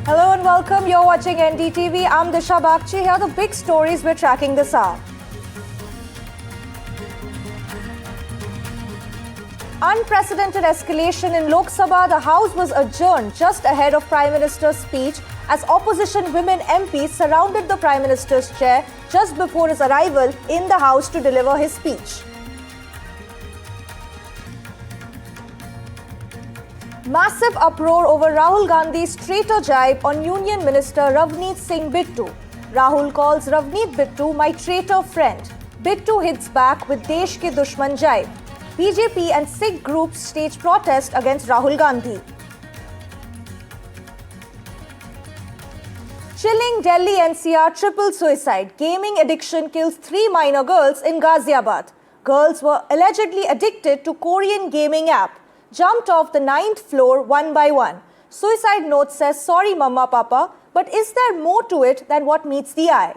Hello and welcome. You're watching NDTV. I'm Disha Bagchi. Here are the big stories we're tracking this hour. Unprecedented escalation in Lok Sabha. The House was adjourned just ahead of Prime Minister's speech as opposition women MPs surrounded the Prime Minister's chair just before his arrival in the House to deliver his speech. Massive uproar over Rahul Gandhi's traitor jibe on Union Minister Ravneet Singh Bittu. Rahul calls Ravneet Bittu my traitor friend. Bittu hits back with Desh ke Dushman jibe. BJP and Sikh groups stage protest against Rahul Gandhi. Chilling Delhi NCR triple suicide. Gaming addiction kills 3 minor girls in Ghaziabad. Girls were allegedly addicted to Korean gaming app. Jumped off the 9th floor one by one. Suicide note says, sorry mama papa, but is there more to it than what meets the eye?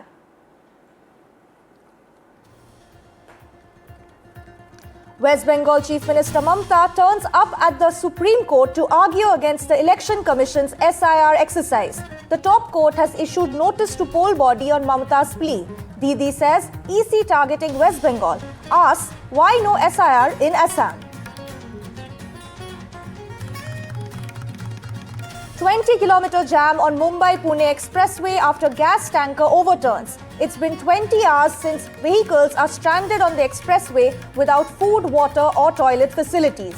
West Bengal Chief Minister Mamata turns up at the Supreme Court to argue against the Election Commission's SIR exercise. The top court has issued notice to poll body on Mamata's plea. Didi says EC targeting West Bengal. Asks why no SIR in Assam. 20-kilometer jam on Mumbai-Pune Expressway after gas tanker overturns. It's been 20 hours since vehicles are stranded on the expressway without food, water or toilet facilities.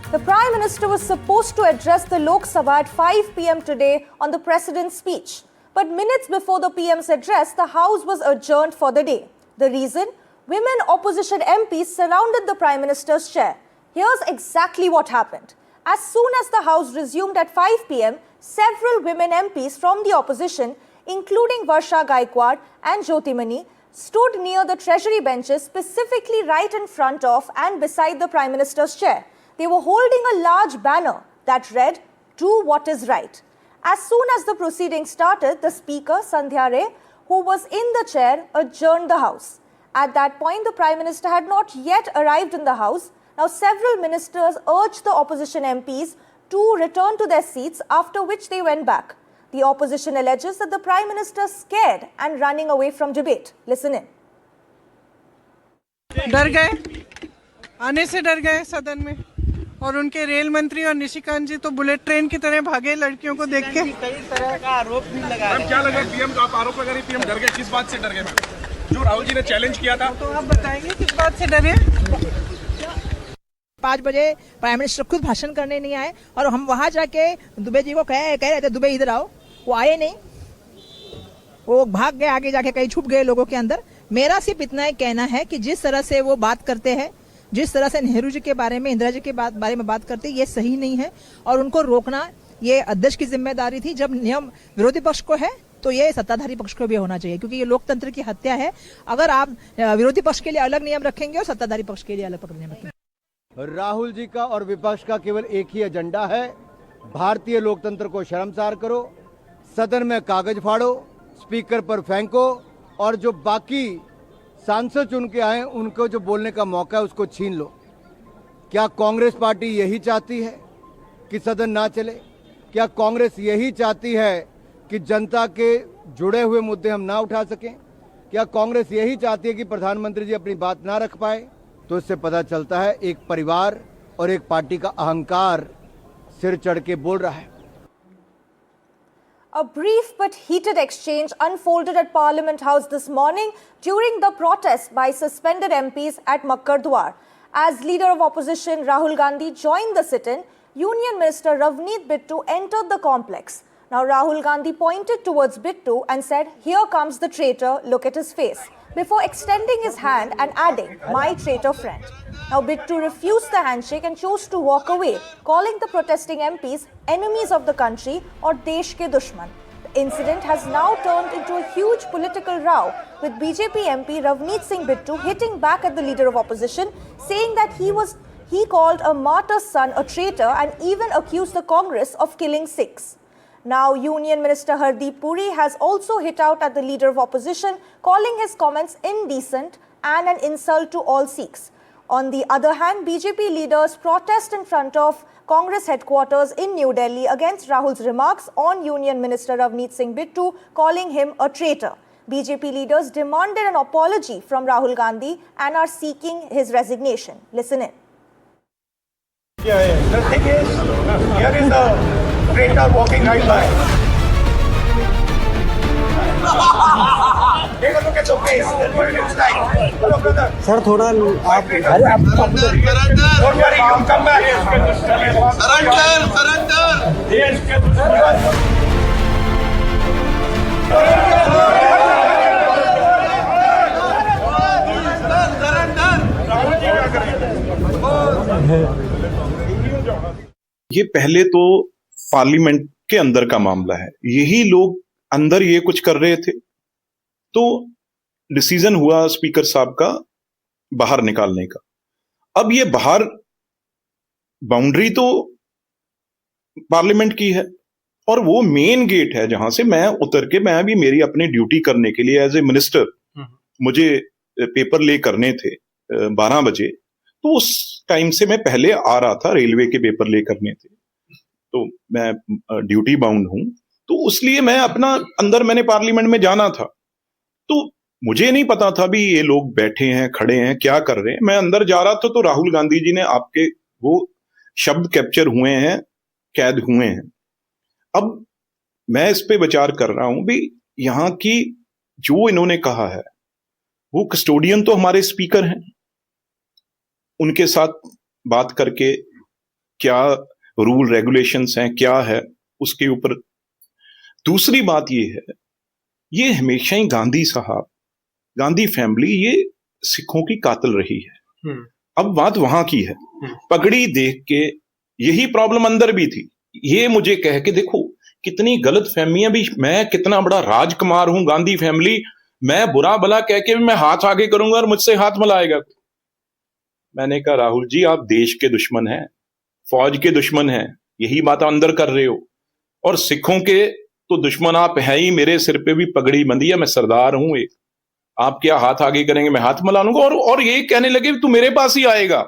The Prime Minister was supposed to address the Lok Sabha at 5 p.m. today on the President's speech. But minutes before the PM's address, the House was adjourned for the day. The reason? Women opposition MPs surrounded the Prime Minister's chair. Here's exactly what happened. As soon as the House resumed at 5 p.m., several women MPs from the opposition, including Varsha Gaikwad and Jyotimani, stood near the Treasury benches, specifically right in front of and beside the Prime Minister's chair. They were holding a large banner that read, "Do what is right." As soon as the proceedings started, the Speaker, Sandhya Ray, who was in the chair, adjourned the House. At that point, the Prime Minister had not yet arrived in the House. Now, several ministers urged the opposition MPs to return to their seats, after which they went back. The opposition alleges that the Prime Minister is scared and running away from debate. Listen in. डर गए, आने से डर गए सदन में, और उनके रेल मंत्री और निशिकांत जी तो बुलेट ट्रेन की तरह भागे लड़कियों को देख के। कई तरह का आरोप भी लगा रहे हैं। क्या लगा पीएम का आप आरोप लगा रही पीएम डर गए, किस बात से डर गए मैम? जो राहुल जी ने चैलेंज किया था, तो आप बताएंगे किस बात से डरे? 5 बजे प्राइम मिनिस्टर खुद भाषण करने नहीं आए और हम वहां जाके दुबे जी को कह रहे थे दुबे इधर आओ, वो आए नहीं, वो भाग गए, आगे जाके कहीं छुप गए लोगों के अंदर। मेरा सिर्फ इतना ही कहना है कि जिस तरह से वो बात करते हैं, जिस तरह से नेहरू जी के बारे में, इंदिरा जी के बारे में बात करते हैं, ये सही नहीं है और उनको रोकना ये अध्यक्ष की जिम्मेदारी थी। जब नियम विरोधी पक्ष को है तो ये सत्ताधारी पक्ष को भी होना चाहिए, क्योंकि ये लोकतंत्र की हत्या है अगर आप विरोधी पक्ष के लिए अलग नियम रखेंगे और सत्ताधारी पक्ष के लिए अलग नियम रखेंगे। राहुल जी का और विपक्ष का केवल एक ही एजेंडा है, भारतीय लोकतंत्र को शर्मसार करो, सदन में कागज फाड़ो, स्पीकर पर फेंको और जो बाकी सांसद चुन के आए उनको जो बोलने का मौका है उसको छीन लो। क्या कांग्रेस पार्टी यही चाहती है कि सदन ना चले? क्या कांग्रेस यही चाहती है कि जनता के जुड़े हुए मुद्दे हम ना उठा सकें? क्या कांग्रेस यही चाहती है कि प्रधानमंत्री जी अपनी बात ना रख पाए? तो इससे पता चलता है एक परिवार और एक पार्टी का अहंकार सिर चढ़ के बोल रहा है। A brief but heated exchange unfolded at Parliament House this morning during the protest by suspended MPs at Makkar Dwar. As leader of opposition Rahul Gandhi joined the sit-in, Union Minister Ravneet Bittu entered the complex. Now Rahul Gandhi pointed towards Bittu and said, "Here comes the traitor, look at his face," before extending his hand and adding, "My traitor friend." Now Bittu refused the handshake and chose to walk away, calling the protesting MPs enemies of the country or Desh ke Dushman. The incident has now turned into a huge political row, with BJP MP Ravneet Singh Bittu hitting back at the leader of opposition, saying that he called a martyr's son a traitor and even accused the Congress of killing Sikhs. Now, Union Minister Hardeep Puri has also hit out at the leader of opposition, calling his comments indecent and an insult to all Sikhs. On the other hand, BJP leaders protest in front of Congress headquarters in New Delhi against Rahul's remarks on Union Minister Ravneet Singh Bittu, calling him a traitor. BJP leaders demanded an apology from Rahul Gandhi and are seeking his resignation. Listen in. The thing is, here is a traitor walking right by. Take a look at your face. That's what it looks like. Hello, brother. Sir थोड़ा आप Don't worry, you'll come back. ये पहले तो parliament के अंदर का मामला है, यही लोग अंदर ये कुछ कर रहे थे तो डिसीजन हुआ स्पीकर साहब का बाहर निकालने का। अब ये बाहर बाउंड्री तो पार्लियामेंट की है और वो मेन गेट है जहां से मैं उतर के मैं भी मेरी अपनी ड्यूटी करने के लिए एज ए मिनिस्टर मुझे पेपर ले करने थे 12 बजे, तो उस टाइम से मैं पहले आ रहा था, रेलवे के पेपर ले करने थे, तो मैं ड्यूटी बाउंड हूं, तो उसलिए मैं अपना अंदर मैंने पार्लियामेंट में जाना था। तो मुझे नहीं पता था भी ये लोग बैठे हैं, खड़े हैं, क्या कर रहे हैं। मैं अंदर जा रहा था तो राहुल गांधी जी ने आपके वो शब्द कैप्चर हुए हैं, कैद हुए हैं। अब मैं इस पे विचार कर रहा हूं भी यहां की जो इन्होंने कहा है, वो कस्टोडियन तो हमारे स्पीकर हैं, उनके साथ बात करके क्या रूल रेगुलेशंस हैं, क्या है उसके ऊपर। दूसरी बात ये है, ये हमेशा ही गांधी साहब, गांधी फैमिली ये सिखों की कातिल रही है। अब बात वहां की है, पगड़ी देख के यही प्रॉब्लम अंदर भी थी। ये मुझे कह के देखो कितनी गलत फहमियां भी, मैं कितना बड़ा राजकुमार हूं, गांधी फैमिली, मैं बुरा भला कह के भी मैं हाथ आगे करूंगा और मुझसे हाथ मिलाएगा। मैंने कहा राहुल जी आप देश के दुश्मन हैं, फौज के दुश्मन हैं, यही बात अंदर कर रहे हो, और सिखों के तो दुश्मन आप है ही। मेरे सिर पे भी पगड़ी बंधी है, मैं सरदार हूं एक, आप क्या हाथ आगे करेंगे, मैं हाथ मिला लूंगा। और ये कहने लगे तू मेरे पास ही आएगा,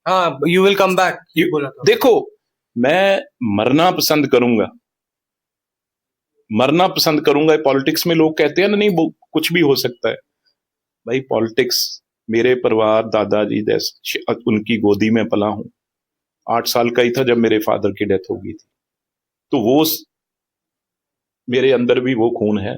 हाँ यू विल कम बैक बोला था। देखो मैं मरना पसंद करूंगा, मरना पसंद करूंगा। पॉलिटिक्स में लोग कहते हैं ना, नहीं वो कुछ भी हो सकता है भाई। पॉलिटिक्स, मेरे परिवार दादाजी उनकी गोदी में पला हूं, 8 साल का ही था जब मेरे फादर की डेथ हो गई थी, तो वो मेरे अंदर भी वो खून है।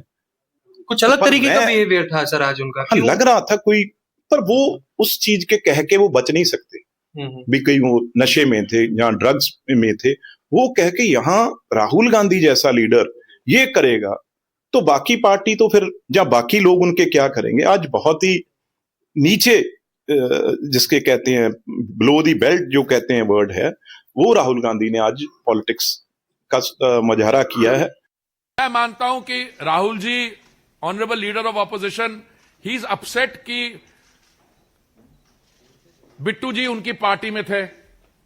कुछ अलग तरीके का बिहेवियर था सर आज उनका, हाँ, लग रहा था कोई, पर वो उस चीज के कह के वो बच नहीं सकते भी, कहीं वो नशे में थे या ड्रग्स में थे, वो कह के यहाँ राहुल गांधी जैसा लीडर ये करेगा तो बाकी पार्टी तो फिर या बाकी लोग उनके क्या करेंगे। आज बहुत ही नीचे जिसके कहते हैं बिलो दी बेल्ट जो कहते हैं वर्ड है, वो राहुल गांधी ने आज पॉलिटिक्स का मुजाहरा किया है। मैं मानता हूं कि Rahul ji honourable leader of opposition, he is upset कि बिट्टू जी उनकी पार्टी में थे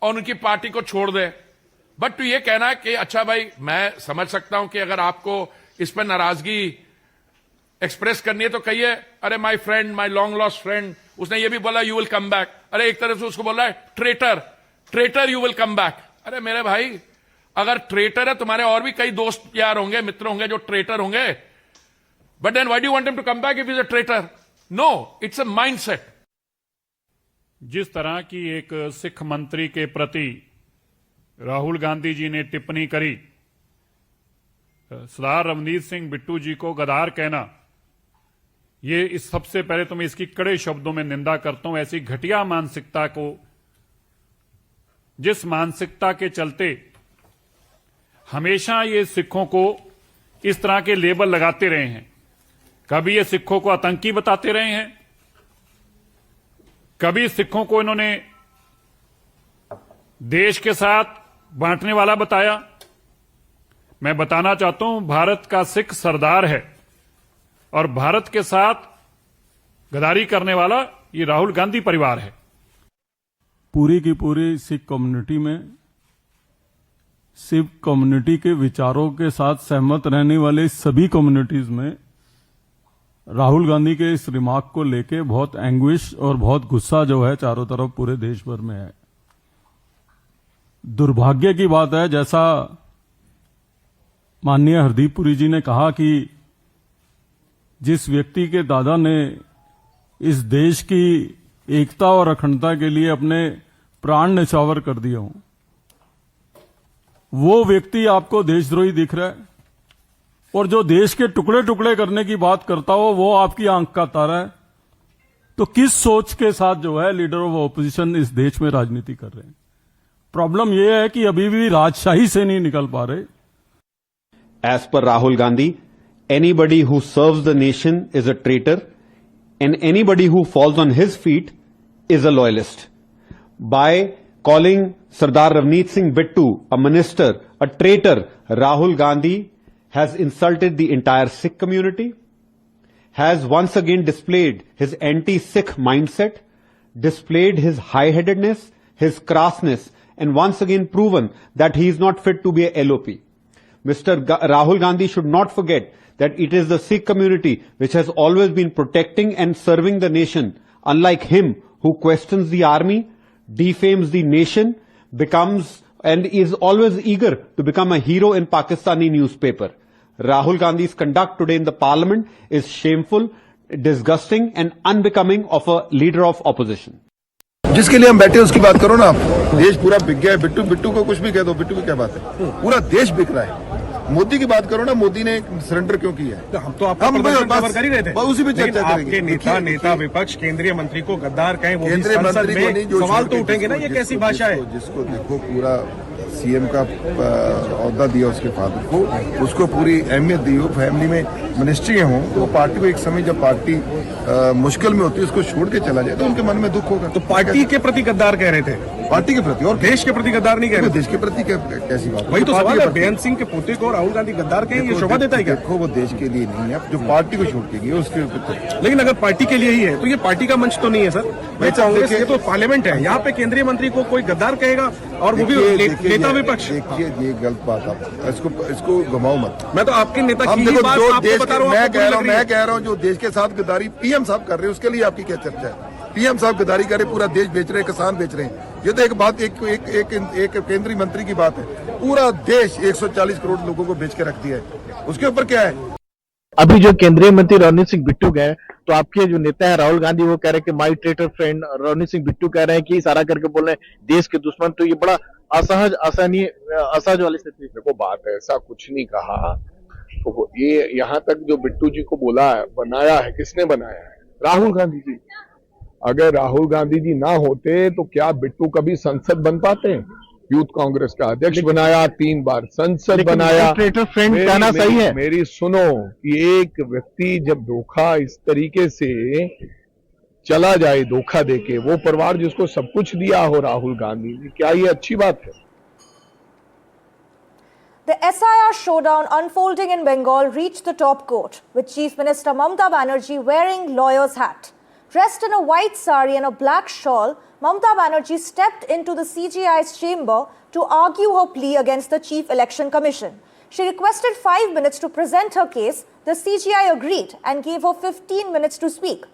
और उनकी पार्टी को छोड़ दे। बट तो ये कहना है कि अच्छा भाई, मैं समझ सकता हूं कि अगर आपको इस पर नाराजगी एक्सप्रेस करनी है तो कहिए, अरे my friend, my long lost friend, उसने ये भी बोला यू विल कम बैक। अरे एक तरफ से उसको बोला है traitor, traitor you will come back. अरे मेरे भाई, अगर ट्रेटर है, तुम्हारे और भी कई दोस्त यार होंगे, मित्र होंगे जो ट्रेटर होंगे, but then why do you want him to come back if is a traitor? No, it's a mindset. जिस तरह की एक सिख मंत्री के प्रति राहुल गांधी जी ने टिप्पणी करी, सरदार रवनीत सिंह बिट्टू जी को गद्दार कहना, ये इस सबसे पहले तो मैं इसकी कड़े शब्दों में निंदा करता हूं। ऐसी घटिया मानसिकता को, जिस मानसिकता के चलते हमेशा ये सिखों को इस तरह के लेबल लगाते रहे हैं, कभी ये सिखों को आतंकी बताते रहे हैं, कभी सिखों को इन्होंने देश के साथ बांटने वाला बताया। मैं बताना चाहता हूं, भारत का सिख सरदार है और भारत के साथ गद्दारी करने वाला ये राहुल गांधी परिवार है। पूरी की पूरी सिख कम्युनिटी में सिख कम्युनिटी के विचारों के साथ सहमत रहने वाले सभी कम्युनिटीज में राहुल गांधी के इस रिमार्क को लेके बहुत एंग्विश और बहुत गुस्सा जो है चारों तरफ पूरे देश भर में है। दुर्भाग्य की बात है, जैसा माननीय हरदीप पुरी जी ने कहा कि जिस व्यक्ति के दादा ने इस देश की एकता और अखंडता के लिए अपने प्राण न्यौछावर कर दिए हों, वो व्यक्ति आपको देशद्रोही दिख रहा है, और जो देश के टुकड़े टुकड़े करने की बात करता हो वो आपकी आंख का तारा है। तो किस सोच के साथ जो है लीडर ऑफ ऑपोजिशन इस देश में राजनीति कर रहे हैं? प्रॉब्लम यह है कि अभी भी राजशाही से नहीं निकल पा रहे। As per Rahul Gandhi, anybody who serves the nation is a traitor, and anybody who falls on his feet is a loyalist. By calling Sardar Ravneet Singh Bittu a minister, a traitor, Rahul Gandhi has insulted the entire Sikh community, has once again displayed his anti-Sikh mindset, displayed his high-headedness, his crassness, and once again proven that he is not fit to be a LOP. Mr. Rahul Gandhi should not forget that it is the Sikh community which has always been protecting and serving the nation, unlike him who questions the army, defames the nation, becomes and is always eager to become a hero in Pakistani newspaper. Rahul Gandhi's conduct today in the parliament is shameful, disgusting and unbecoming of a leader of opposition. जिसके लिए हम बैठे उसकी बात करो ना आप। देश पूरा बिक गया है। बिट्टू बिट्टू को कुछ भी कह दो, बिट्टू की क्या बात है, पूरा देश बिक रहा है। मोदी की बात करो ना, मोदी ने सरेंडर क्यों किया है? हम तो आपका प्रदर्शन कवर कर ही रहे थे, उसी पे चर्चा आपके करेंगे। नेता विपक्ष केंद्रीय मंत्री को गद्दार कहें, वो भी संसद में सवाल तो उठेंगे ना, ये कैसी भाषा है? जिसको देखो पूरा सीएम का औहदा दिया उसके फादर को, उसको पूरी अहमियत दी हो, फैमिली में मिनिस्ट्री हो, तो पार्टी को एक समय जब पार्टी मुश्किल में होती है उसको छोड़ के चला जाए तो उनके मन में दुख होगा। तो पार्टी के प्रति गद्दार कह रहे थे, पार्टी के प्रति, और देश के प्रति गद्दार नहीं कह रहे। देश के प्रति कैसी बात? वही तो सवाल है। बेअंत सिंह के पोते को राहुल गांधी गद्दार कहें, ये शोभा देता है क्या? देखो वो देश के लिए नहीं है, जो पार्टी को छोड़ के गई उसके ऊपर। लेकिन अगर पार्टी के लिए ही है तो ये पार्टी का मंच तो नहीं है सर। मैं कांग्रेस, ये तो पार्लियामेंट है, यहाँ पे केंद्रीय मंत्री को कोई गद्दार कहेगा और वो भी नेता विपक्ष। देखिए ये गलत बात है, इसको घुमाओ मत। मैं तो आपके नेता की देखो बात जो आपको देश बता रहा हूँ, मैं कह रहा हूँ जो देश के साथ गद्दारी पीएम साहब कर रहे हैं उसके लिए आपकी क्या चर्चा है? पीएम साहब गद्दारी कर रहे, पूरा देश बेच रहे हैं, किसान बेच रहे हैं। ये तो एक बात, एक केंद्रीय मंत्री की बात है। पूरा देश 140 करोड़ लोगों को बेच के रख दिया है, उसके ऊपर क्या है? अभी जो केंद्रीय मंत्री रवनीत सिंह बिट्टू गए, तो आपके जो नेता है राहुल गांधी वो कह रहे हैं कि माई ट्रेटर फ्रेंड, रवनीत सिंह बिट्टू कह रहे हैं कि इशारा करके बोल रहे हैं देश के दुश्मन। तो ये बड़ा असहज वाली स्थिति। देखो बात ऐसा कुछ नहीं कहा, तो ये यहाँ तक जो बिट्टू जी को बोला है, बनाया है, किसने बनाया है? राहुल गांधी जी। अगर राहुल गांधी जी ना होते तो क्या बिट्टू कभी संसद बन पाते? यूथ कांग्रेस का अध्यक्ष बनाया, 3 बार संसद बनाया। फ्रेंड कहना सही है। मेरी सुनो कि एक व्यक्ति जब धोखा इस तरीके से चला जाए, धोखा देके, वो परिवार जिसको सब कुछ दिया हो राहुल गांधी जी, क्या ये अच्छी बात है? The SIR showdown unfolding in Bengal reached the top court, with Chief Minister Mamata Banerjee wearing lawyer's hat. Dressed in a white sari and a black shawl, Mamata Banerjee stepped into the CJI's chamber to argue her plea against the Chief Election Commission. She requested 5 minutes to present her case. The CJI agreed and gave her 15 minutes to speak.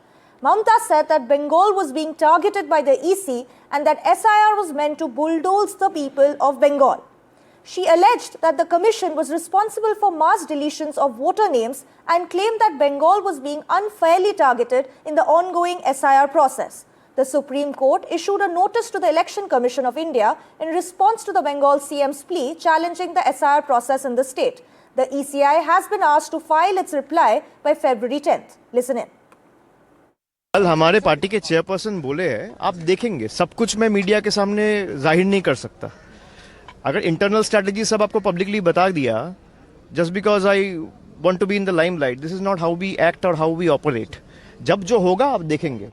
Mamata said that Bengal was being targeted by the EC and that SIR was meant to bulldoze the people of Bengal. She alleged that the commission was responsible for mass deletions of voter names and claimed that Bengal was being unfairly targeted in the ongoing SIR process. The Supreme Court issued a notice to the Election Commission of India in response to the Bengal CM's plea challenging the SIR process in the state. The ECI has been asked to file its reply by February 10th. Listen in. कल हमारे party के chairperson बोले हैं, आप देखेंगे सब कुछ मैं मीडिया के सामने जाहिर नहीं कर सकता। अगर इंटरनल स्ट्रैटेजी सब आपको पब्लिकली बता दिया, just because I want to be in the limelight, this is not how we act और हाउ वी ऑपरेट। जब जो होगा आप देखेंगे।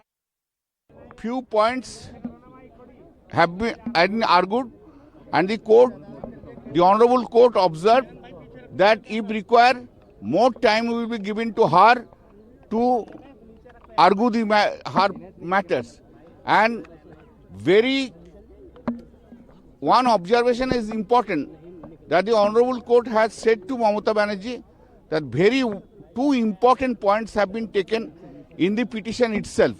Few points have been argued, and the court, the honorable court, observed that if required, more time will be given to her to argue her matters. And one observation is important. that the Honorable Court has said to Mamata Banerjee that two important points have been taken in the petition itself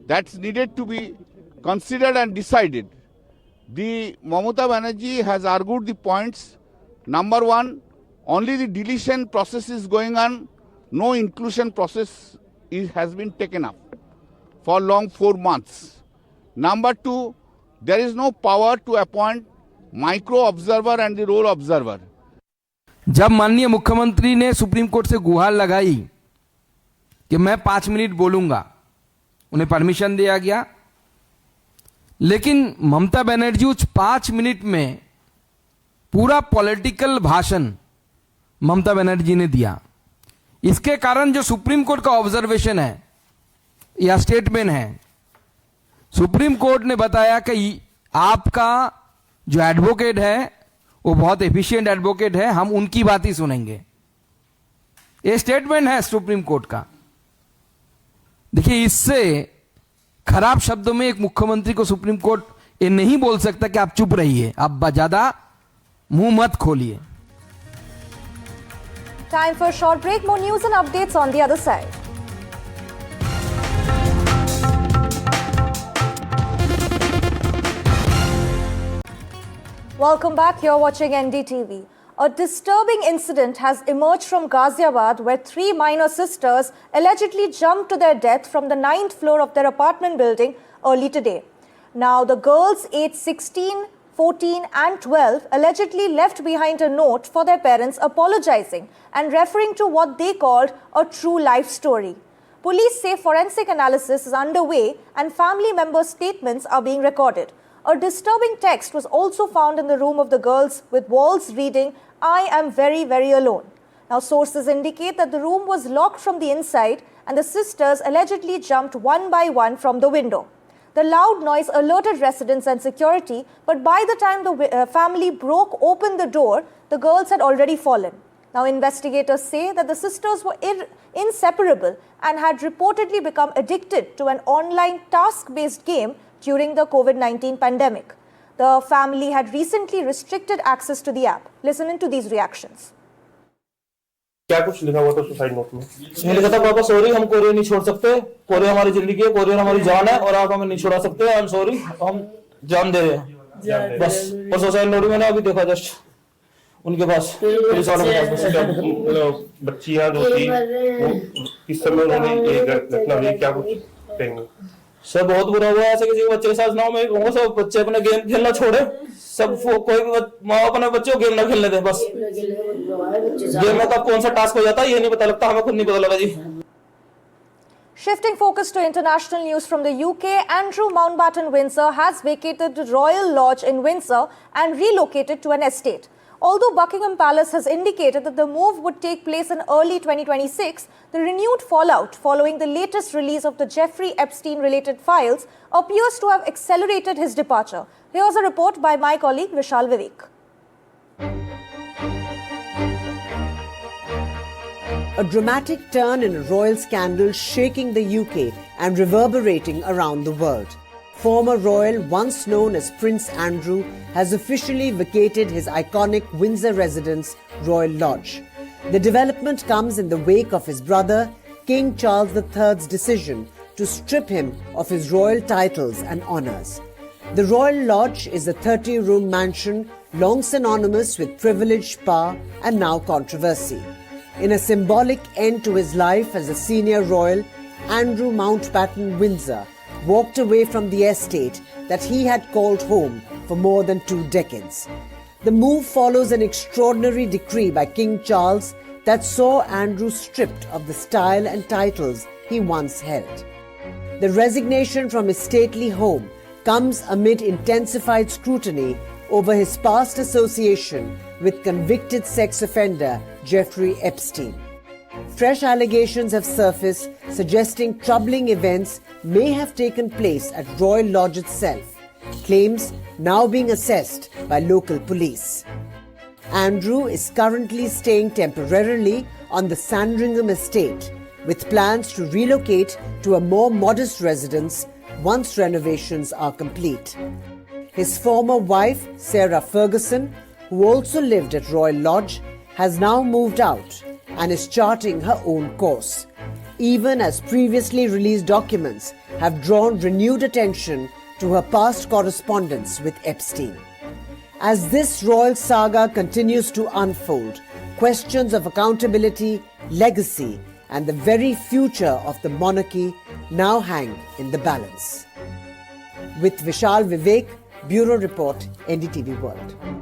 that's needed to be considered and decided. The Mamata Banerjee has argued the points. Number one, only the deletion process is going on, no inclusion process has been taken up for long 4 months. Number two, there is no power to appoint micro observer and the role observer. जब माननीय मुख्यमंत्री ने supreme court से गुहार लगाई कि मैं 5 minute बोलूंगा, उन्हें परमिशन दिया गया, लेकिन ममता बनर्जी उस 5 मिनट में पूरा पॉलिटिकल भाषण ममता बनर्जी ने दिया। इसके कारण जो सुप्रीम कोर्ट का ऑब्जर्वेशन है या स्टेटमेंट है, सुप्रीम कोर्ट ने बताया कि आपका जो एडवोकेट है वो बहुत एफिशिएंट एडवोकेट है, हम उनकी बात ही सुनेंगे। ये स्टेटमेंट है सुप्रीम कोर्ट का। देखिए, इससे खराब शब्दों में एक मुख्यमंत्री को सुप्रीम कोर्ट ये नहीं बोल सकता कि आप चुप रहिए, आप ज्यादा मुंह मत खोलिए। Time for a short break. More news and updates on the other side. Welcome back. You're watching NDTV. A disturbing incident has emerged from Ghaziabad where 3 minor sisters allegedly jumped to their death from the 9th floor of their apartment building early today. Now, the girls aged 16, 14 and 12 allegedly left behind a note for their parents apologizing and referring to what they called a true life story. Police say forensic analysis is underway and family members' statements are being recorded. A disturbing text was also found in the room of the girls with walls reading, "I am very, very alone." Now, sources indicate that the room was locked from the inside and the sisters allegedly jumped one by one from the window. The loud noise alerted residents and security, but by the time the family broke open the door, the girls had already fallen. Now, investigators say that the sisters were inseparable and had reportedly become addicted to an online task-based game during the COVID-19 pandemic. The family had recently restricted access to the app. Listen into these reactions. क्या कुछ लिखा हुआ था suicide note में? ये लिखा था, पापा सॉरी, हम कोरिया नहीं छोड़ सकते, कोरिया हमारी जिंदगी है, कोरिया हमारी जान है और आप हमें नहीं छोड़ा सकते, आई एम सॉरी, हम जान दे रहे हैं बस। और सुसाइड नोट मैंने अभी देखा जस्ट उनके पास, पुलिस वालों के पास। बच्चियां जो थी वो किस समय उन्होंने ये घटना हुई, क्या कुछ कहेंगे? सर बहुत बुरा हुआ, ऐसे किसी बच्चे के साथ ना हो। मैं कहूँगा सब बच्चे अपने गेम खेलना छोड़े, सब कोई भी माँ अपने बच्चे को गेम ना खेलने दे बस। गेम में कब कौन सा टास्क हो जाता है ये नहीं पता लगता, हमें खुद नहीं पता लगा जी। Shifting focus to international news from the UK, Andrew Mountbatten Windsor has vacated the Royal Lodge in Windsor and relocated to an estate. Although Buckingham Palace has indicated that the move would take place in early 2026, the renewed fallout following the latest release of the Jeffrey Epstein-related files appears to have accelerated his departure. Here's a report by my colleague Vishal Vivek. A dramatic turn in a royal scandal shaking the UK and reverberating around the world. Former royal, once known as Prince Andrew, has officially vacated his iconic Windsor residence, Royal Lodge. The development comes in the wake of his brother, King Charles III's decision to strip him of his royal titles and honours. The Royal Lodge is a 30-room mansion long synonymous with privilege, power and now controversy. In a symbolic end to his life as a senior royal, Andrew Mountbatten Windsor walked away from the estate that he had called home for more than 2 decades. The move follows an extraordinary decree by King Charles that saw Andrew stripped of the style and titles he once held. The resignation from his stately home comes amid intensified scrutiny over his past association with convicted sex offender Jeffrey Epstein. Fresh allegations have surfaced suggesting troubling events may have taken place at Royal Lodge itself, claims now being assessed by local police. Andrew is currently staying temporarily on the Sandringham estate with plans to relocate to a more modest residence once renovations are complete. His former wife, Sarah Ferguson, who also lived at Royal Lodge, has now moved out and is charting her own course, even as previously released documents have drawn renewed attention to her past correspondence with Epstein. As this royal saga continues to unfold, questions of accountability, legacy, and the very future of the monarchy now hang in the balance. With Vishal Vivek, Bureau Report, NDTV World.